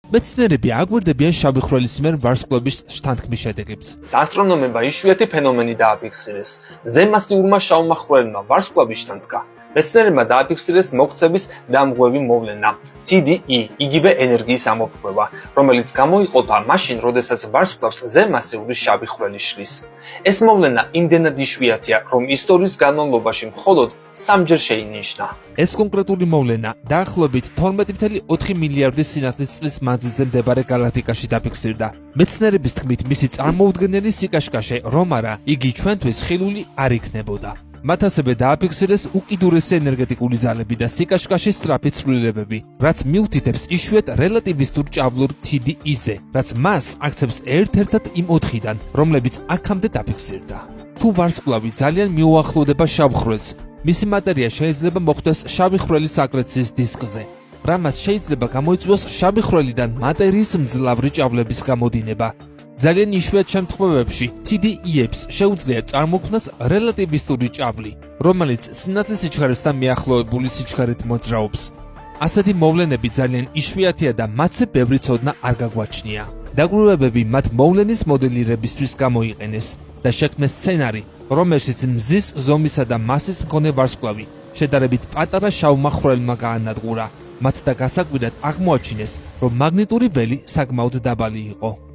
მეცნიერები აგვირდებიან შავი ხვრელის მიერ ვარსკვლავის შთანთქმის შედეგებს. ასტრონომებმა იშვიათი ფენომენი დააფიქსირეს. ზემასიურმა შავმა ხვრელმა ვარსკვლავის შთანთქა. მეცნიერებმა დააფიქსირეს მოქცევის დამღვევი მოვლენა TDE, იგივე ენერგიის ამოფრქვევა, რომელიც გამოიყოფა მაშინ, როდესაც ვარსკვლავს ზემასიური შავი ხვრელი შლის. ეს მოვლენა იმდენად იშვიათია, რომ ისტორიის განმავლობაში მხოლოდ 3-ჯერ შეინიშნა. ეს კონკრეტული მოვლენა დაახლოებით 12.4 მილიარდი სინათლის წლის მანძილზე მდებარე galaktikაში დაფიქსირდა. მეცნიერების თქმით, მისი წარმოუდგენელი სიკაშკაშე რომ არა, იგი ჩვენთვის ხილული არ იქნებოდა. მათ ასევე დააფიქსირეს უკიდურესი ენერგეტიკული ძალები და სიკაშკაშის სწრაფი ცვლილებები, რაც მიუთითებს იშვიათ რელატივისტურ ჭავლურ TDE-ზე, რაც მას აქცევს ერთ-ერთად იმ 4-დან, რომლებიც აქამდე დაფიქსირდა. თუ ვარსკვლავი ძალიან მიუახლოვდება შავ ხვრელს, მისი მატერია შეიძლება მოხვდეს შავი ხვრელის აკრეციის დისკზე, რამაც შეიძლება გამოიწვიოს შავი ხვრელიდან მატერიის მძლავრი ჭავლების გამოდინება. ძალიან იშვიათ შემთხვევებში TDE-ებს შეუძლია წარმოქმნას რელატივისტური ჭავლი, რომელიც სინათლის სიჩქარესთან მიახლოებული სიჩქარით მოძრაობს. ასეთი მოვლენები ძალიან იშვიათია და მათზე ბევრი ცოდნა არ გაგვაჩნია. დაკვირვებები მათ მოვლენის მოდელირებისთვის გამოიყენეს და შექმნეს სცენარი, რომელშიც მზის ზომისა და მასის მქონე ვარსკვლავი შედარებით პატარა შავმა ხვრელმა გაანადგურა. მათ და გასაკვირად აღმოაჩინეს, რომ მაგნიტური ველი საკმაოდ დაბალი იყო.